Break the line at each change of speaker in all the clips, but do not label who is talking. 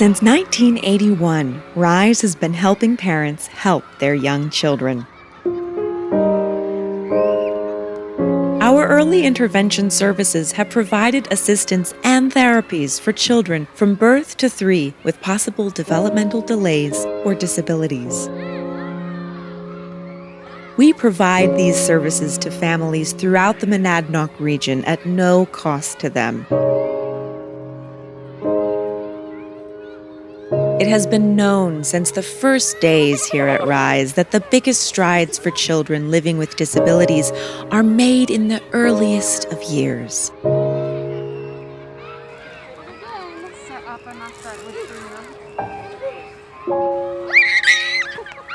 Since 1981, RISE has been helping parents help their young children. Our early intervention services have provided assistance and therapies for children from birth to 3 with possible developmental delays or disabilities. We provide these services to families throughout the Monadnock region at no cost to them. It has been known since the first days here at RISE that the biggest strides for children living with disabilities are made in the earliest of years.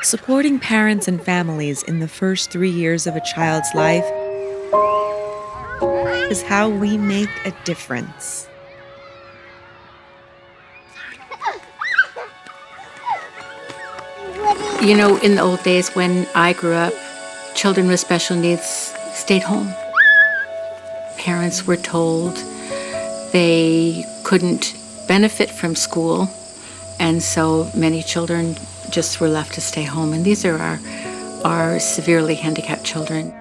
Supporting parents and families in the first 3 years of a child's life is how we make a difference.
You know, in the old days when I grew up, children with special needs stayed home. Parents were told they couldn't benefit from school, and so many children just were left to stay home. And these are our severely handicapped children.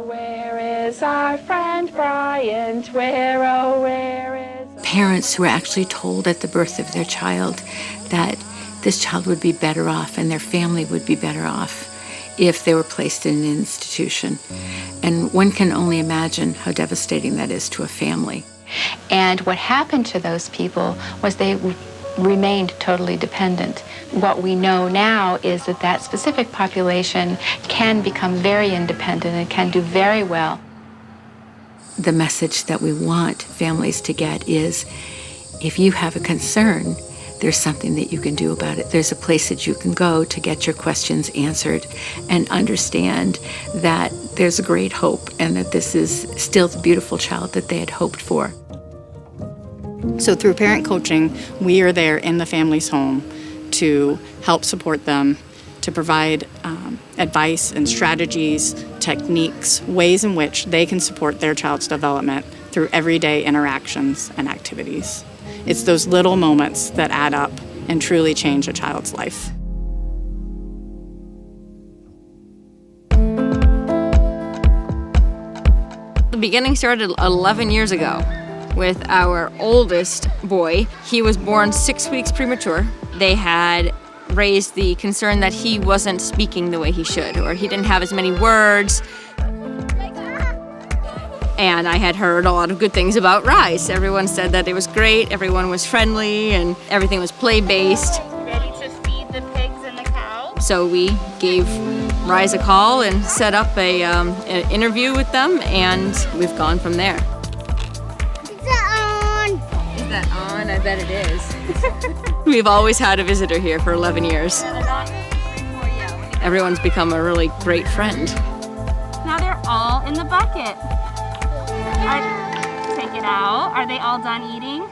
Where is our friend Bryant? Where is...
Parents who were actually told at the birth of their child that this child would be better off and their family would be better off if they were placed in an institution. And one can only imagine how devastating that is to a family.
And what happened to those people was they remained totally dependent. What we know now is that that specific population can become very independent and can do very well.
The message that we want families to get is, if you have a concern, there's something that you can do about it. There's a place that you can go to get your questions answered and understand that there's a great hope and that this is still the beautiful child that they had hoped for.
So through parent coaching, we are there in the family's home to help support them, to provide advice and strategies, techniques, ways in which they can support their child's development through everyday interactions and activities. It's those little moments that add up and truly change a child's life.
The beginning started 11 years ago with our oldest boy. He was born 6 weeks premature. They had raised the concern that he wasn't speaking the way he should, or he didn't have as many words. And I had heard a lot of good things about RISE. Everyone said that it was great, everyone was friendly, and everything was play-based.
Ready to feed the pigs and the cows?
So we gave RISE a call and set up an interview with them, and we've gone from there.
Is that on?
Is that on? I bet it is. We've always had a visitor here for 11 years. Everyone's become a really great friend.
Now they're all in the bucket. Take it out. Are they all done eating?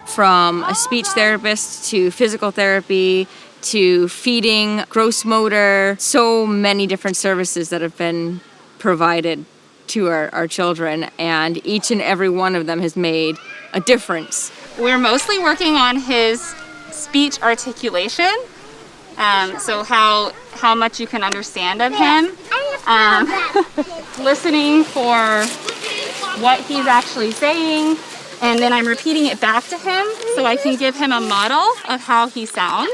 From a speech therapist to physical therapy to feeding, gross motor, so many different services that have been provided to our children, and each and every one of them has made a difference.
We're mostly working on his speech articulation, so how much you can understand of him, listening for what he's actually saying, and then I'm repeating it back to him so I can give him a model of how he sounds.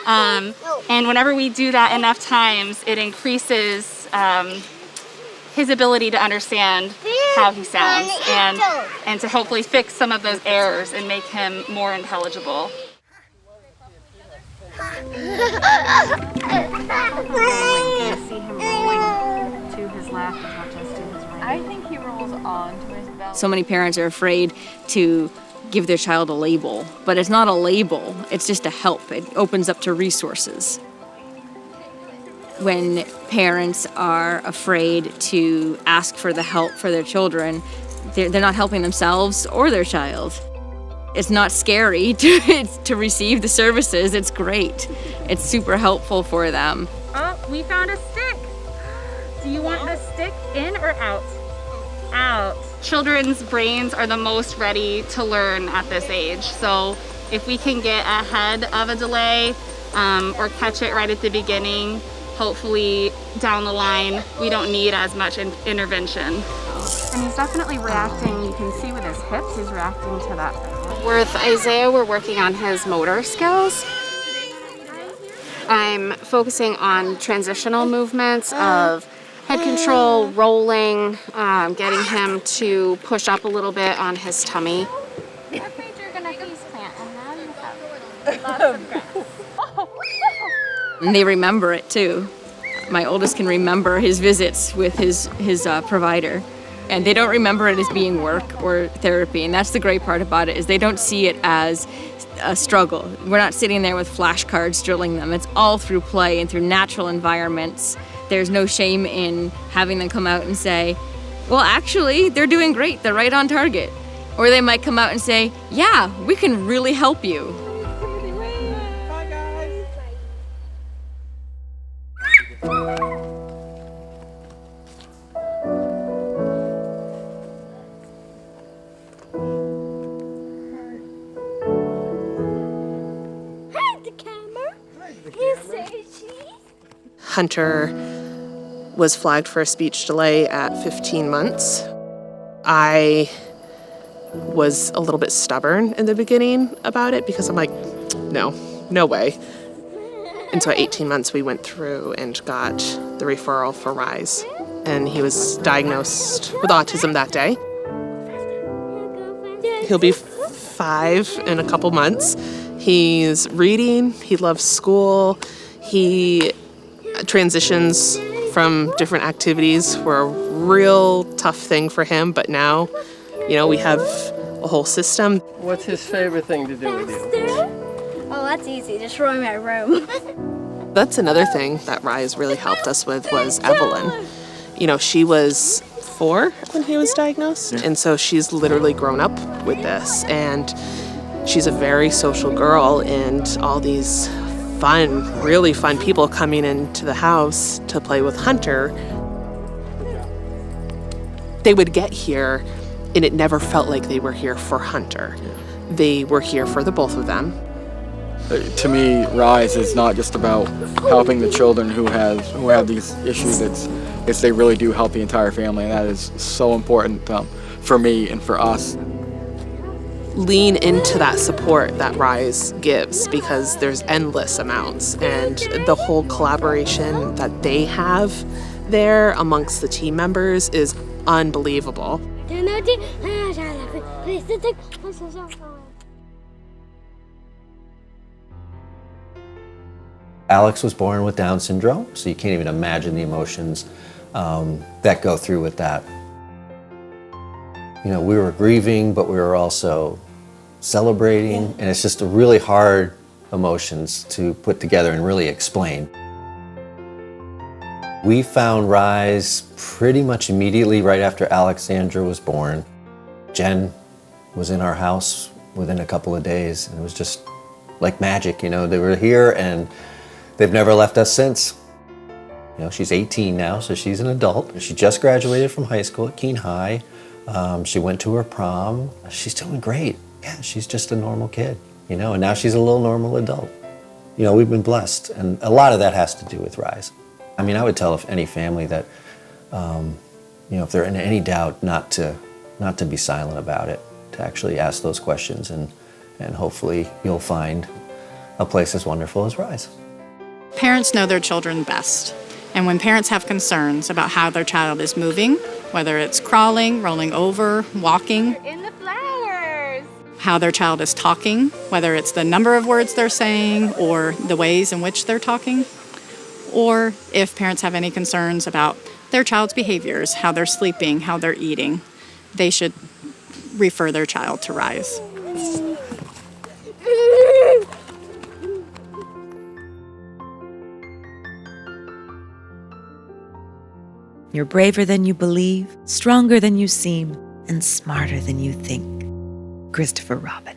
And whenever we do that enough times, it increases his ability to understand how he sounds and to hopefully fix some of those errors and make him more intelligible.
I think he rolls on to his belt. So many parents are afraid to give their child a label, but it's not a label, it's just a help. It opens up to resources. When parents are afraid to ask for the help for their children, they're not helping themselves or their child. It's not scary to receive the services, it's great. It's super helpful for them.
Oh, we found a stick. Do you want the stick in or out? Out. Children's brains are the most ready to learn at this age. So If we can get ahead of a delay or catch it right at the beginning, hopefully down the line, we don't need as much intervention. And he's definitely reacting. You can see with his hips, he's reacting to that. With Isaiah, we're working on his motor skills. I'm focusing on transitional movements of head control, rolling, getting him to push up a little bit on his tummy. I'm afraid you're gonna face plant, and now you have lots of grass.
And they remember it too. My oldest can remember his visits with his provider. And they don't remember it as being work or therapy. And that's the great part about it, is they don't see it as a struggle. We're not sitting there with flashcards drilling them. It's all through play and through natural environments. There's no shame in having them come out and say, well, actually, they're doing great. They're right on target. Or they might come out and say, yeah, we can really help you.
Hunter was flagged for a speech delay at 15 months. I was a little bit stubborn in the beginning about it because I'm like, no way. And so at 18 months, we went through and got the referral for RISE. And he was diagnosed with autism that day. He'll be 5 in a couple months. He's reading, he loves school, he transitions from different activities were a real tough thing for him, but now, we have a whole system.
What's his favorite thing to do with you?
Oh, that's easy. Just roam my room.
That's another thing that RISE really helped us with was Evelyn. She was 4 when he was diagnosed, and so she's literally grown up with this, and she's a very social girl, and all these really fun people coming into the house to play with Hunter. They would get here, and it never felt like they were here for Hunter. They were here for the both of them.
To me, RISE is not just about helping the children who have these issues. It's they really do help the entire family, and that is so important for me and for us.
Lean into that support that RISE gives, because there's endless amounts, and the whole collaboration that they have there amongst the team members is unbelievable.
Alex was born with Down syndrome, so you can't even imagine the emotions that go through with that. We were grieving, but we were also celebrating, and it's just a really hard emotions to put together and really explain. We found RISE pretty much immediately right after Alexandra was born. Jen was in our house within a couple of days, and it was just like magic. They were here, and they've never left us since. She's 18 now, so she's an adult. She just graduated from high school at Keene High. She went to her prom. She's doing great. Yeah, she's just a normal kid, and now she's a little normal adult. We've been blessed, and a lot of that has to do with RISE. I would tell any family that, if they're in any doubt, not to be silent about it, to actually ask those questions, and hopefully you'll find a place as wonderful as RISE.
Parents know their children best. And when parents have concerns about how their child is moving, whether it's crawling, rolling over, walking,
In the flowers.
how their child is talking, whether it's the number of words they're saying or the ways in which they're talking, or if parents have any concerns about their child's behaviors, how they're sleeping, how they're eating, they should refer their child to RISE.
You're braver than you believe, stronger than you seem, and smarter than you think. Christopher Robin.